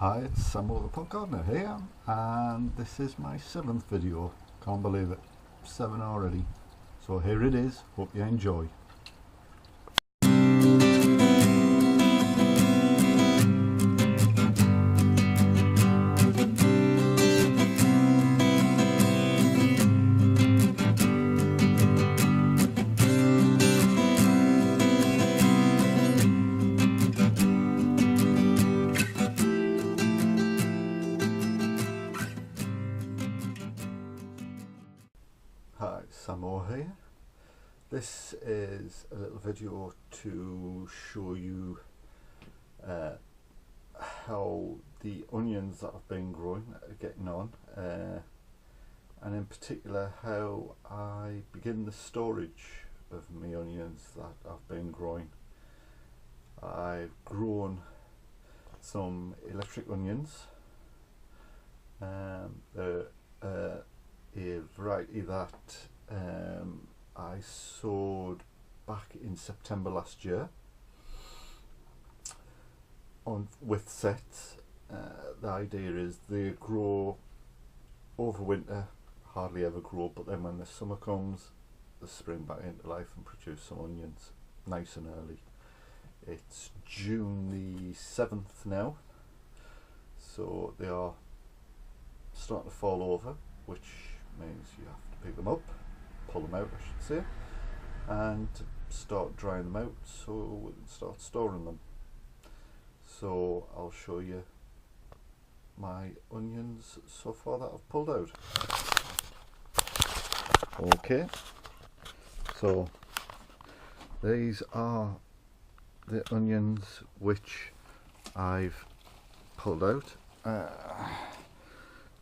Hi, it's Sammo the Pot Gardener here, and this is my 7th video. Can't believe it, 7 already. So here it is, hope you enjoy. Hi, Sammo here. This is a little video to show you how the onions that I've been growing are getting on, and in particular how I begin the storage of my onions that I've been growing. I've grown some electric onions, a variety that I sowed back in September last year with sets. The idea is they grow over winter, hardly ever grow, but then when the summer comes they spring back into life and produce some onions nice and early. It's June the 7th now, so they are starting to fall over, which means you have to pick them up, pull them out I should say, and start drying them out so we can start storing them. So I'll show you my onions so far that I've pulled out. Okay, so these are the onions which I've pulled out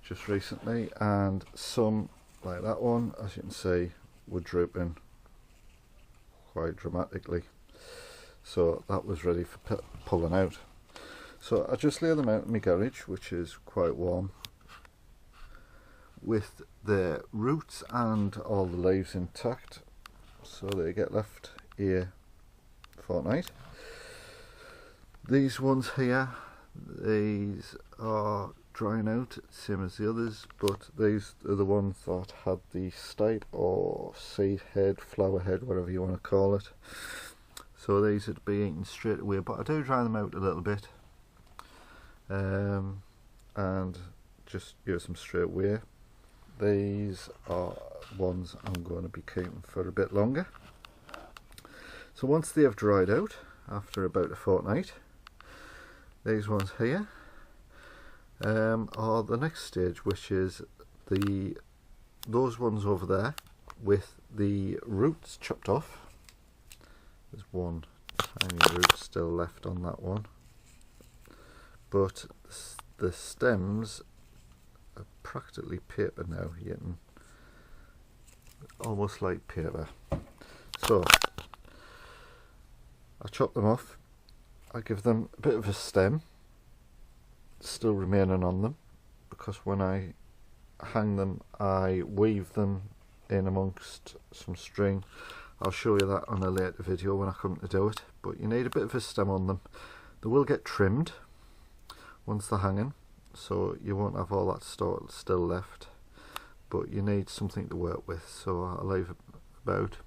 just recently, and some like that one, as you can see, were drooping quite dramatically, so that was ready for pulling out. So I just lay them out in my garage, which is quite warm, with the roots and all the leaves intact, so they get left here fortnight. These ones here, these are drying out same as the others, but these are the ones that had the stipe or seed head, flower head, whatever you want to call it. So these would be eaten straight away, but I do dry them out a little bit and just use them straight away. These are ones I'm going to be keeping for a bit longer. So once they have dried out after about a fortnight, these ones here are the next stage, which is those ones over there with the roots chopped off. There's one tiny root still left on that one, but the stems are practically paper now, getting almost like paper. So I chop them off, I give them a bit of a stem still remaining on them, because when I hang them I weave them in amongst some string. I'll show you that on a later video when I come to do it, but you need a bit of a stem on them. They will get trimmed once they're hanging, so you won't have all that still left, but you need something to work with, so I'll leave about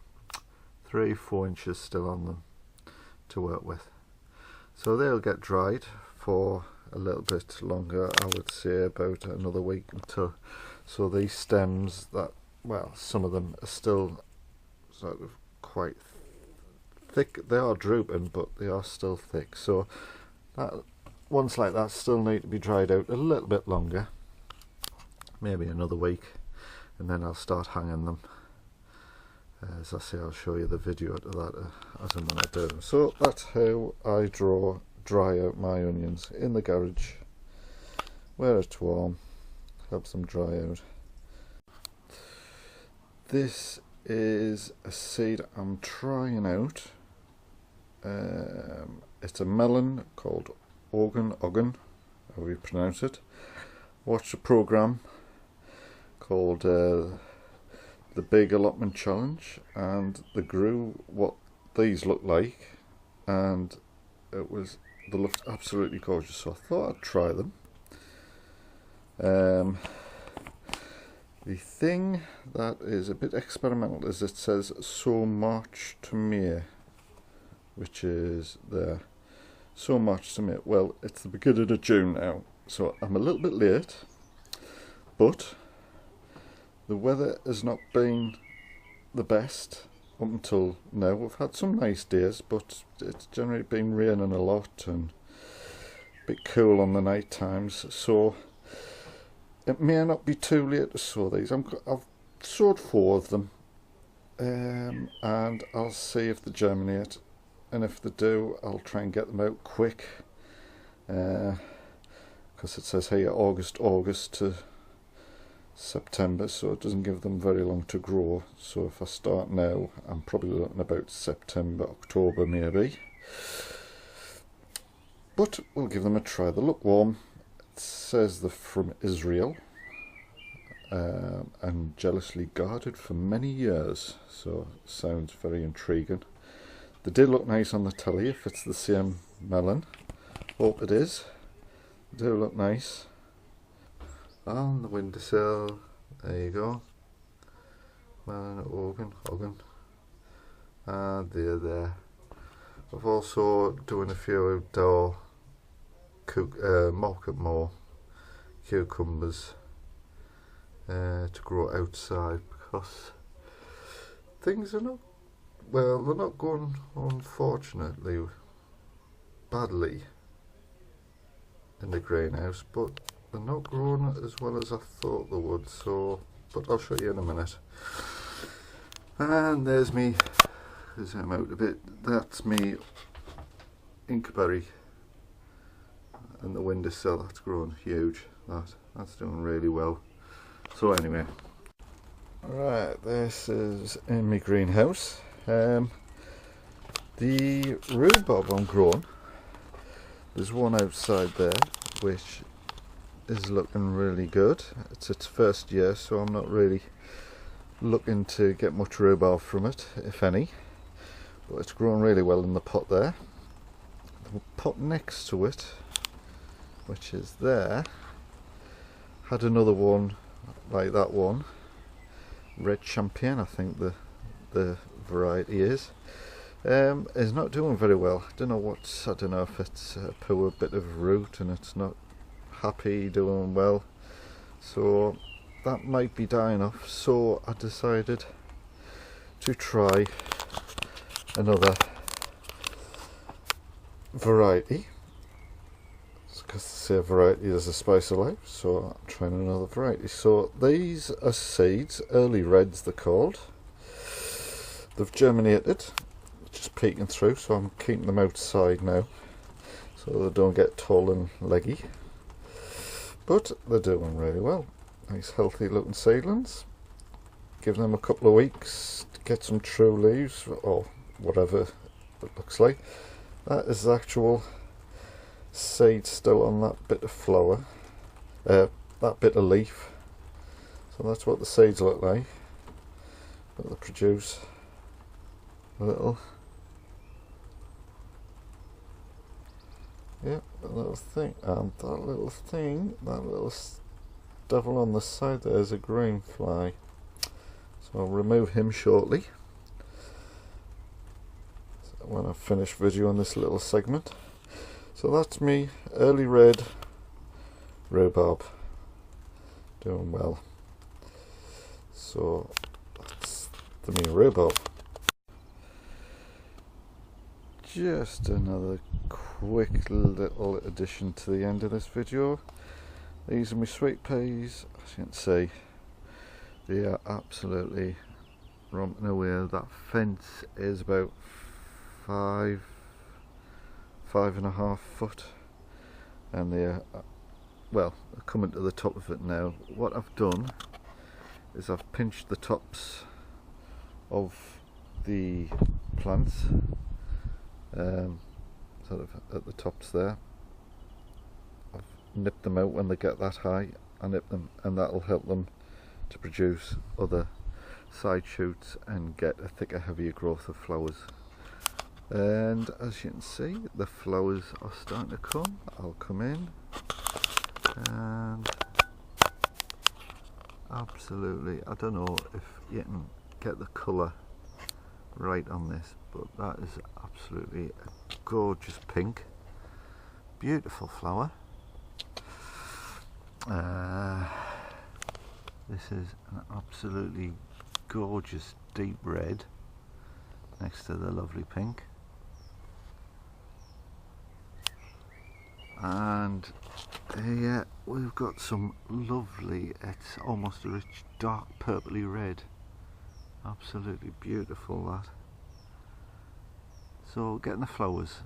3-4 inches still on them to work with. So they'll get dried for a little bit longer, I would say about another week until, so these stems that, well, some of them are still sort of quite thick. They are drooping, but they are still thick, so that ones like that still need to be dried out a little bit longer, maybe another week, and then I'll start hanging them. As I say, I'll show you the video of that as and when I do them. So that's how I dry out my onions in the garage where it's warm, helps them dry out. This is a seed I'm trying out. It's a melon called Ogun, how you pronounce it. Watched a program called the Big Allotment Challenge, and they grew what these look like, and they looked absolutely gorgeous, so I thought I'd try them. The thing that is a bit experimental is it says so March to May, which is there. So March to May. Well, it's the beginning of June now, so I'm a little bit late, but the weather has not been the best up until now. We've had some nice days, but it's generally been raining a lot and a bit cool on the night times, so it may not be too late to sow these. I've sowed 4 of them, and I'll see if they germinate, and if they do, I'll try and get them out quick, because it says here August to September, so it doesn't give them very long to grow. So if I start now, I'm probably looking about September, October maybe, but we'll give them a try. They look warm. It says they're from Israel, and jealously guarded for many years, so it sounds very intriguing. They did look nice on the telly, if it's the same melon. Hope it is. They do look nice. On the windowsill, there you go. Melon Hogan. And they're there. I've also doing a few outdoor market more cucumbers to grow outside, because things are not, well, they're not going, unfortunately, badly in the greenhouse, but they're not growing as well as I thought they would, so, but I'll show you in a minute. And there's me, zoom out a bit, that's me inkberry in the windowsill. That's grown huge, that's doing really well. So anyway, right, this is in my greenhouse. The rhubarb I'm growing, there's one outside there which is looking really good. It's its first year, so I'm not really looking to get much rhubarb from it, if any, but it's growing really well in the pot there. The pot next to it, which is there, had another one like that one, red champagne I think the variety is not doing very well. I don't know if it's a poor bit of root and it's not happy doing well, so that might be dying off. So I decided to try another variety, because they say variety is the spice of life, so I'm trying another variety. So these are seeds, early reds they're called. They've germinated, just peeking through, so I'm keeping them outside now so they don't get tall and leggy, but they're doing really well. Nice healthy looking seedlings. Give them a couple of weeks to get some true leaves, or whatever it looks like. That is the actual seed still on that bit of flower, that bit of leaf. So that's what the seeds look like, but they produce a little, a little thing, and that little devil on the side there is a green fly, so I'll remove him shortly when I finish videoing this little segment. So that's me, early red rhubarb, doing well. So that's the me rhubarb. Just another quick little addition to the end of this video. These are my sweet peas. As you can see, they are absolutely romping away. That fence is about 5.5 foot, and they're coming to the top of it now. What I've done is I've pinched the tops of the plants, sort of at the tops there. I've nipped them out when they get that high. I nip them, and that'll help them to produce other side shoots and get a thicker, heavier growth of flowers. And as you can see, the flowers are starting to come. I'll come in and absolutely, I don't know if you can get the colour right on this, but that is absolutely a gorgeous pink. Beautiful flower. This is an absolutely gorgeous deep red next to the lovely pink. And here we've got some lovely, it's almost a rich dark purpley red. Absolutely beautiful, that. So getting the flowers,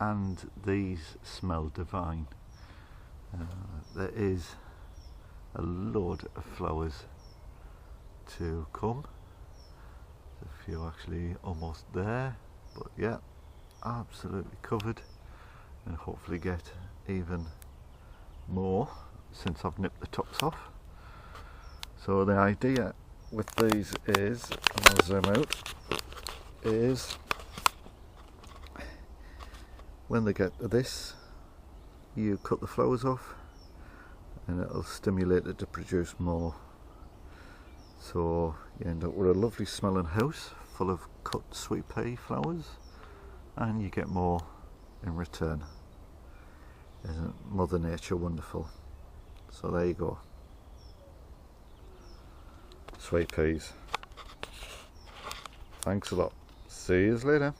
and these smell divine. There is a load of flowers to come. There's a few actually almost there, but yeah, absolutely covered, and hopefully get even more since I've nipped the tops off. So the idea with these is, and I'll zoom out, is when they get to this, you cut the flowers off and it'll stimulate it to produce more. So you end up with a lovely smelling house full of cut sweet pea flowers, and you get more in return. Isn't Mother Nature wonderful? So there you go. Sweet peas. Thanks a lot. See you later.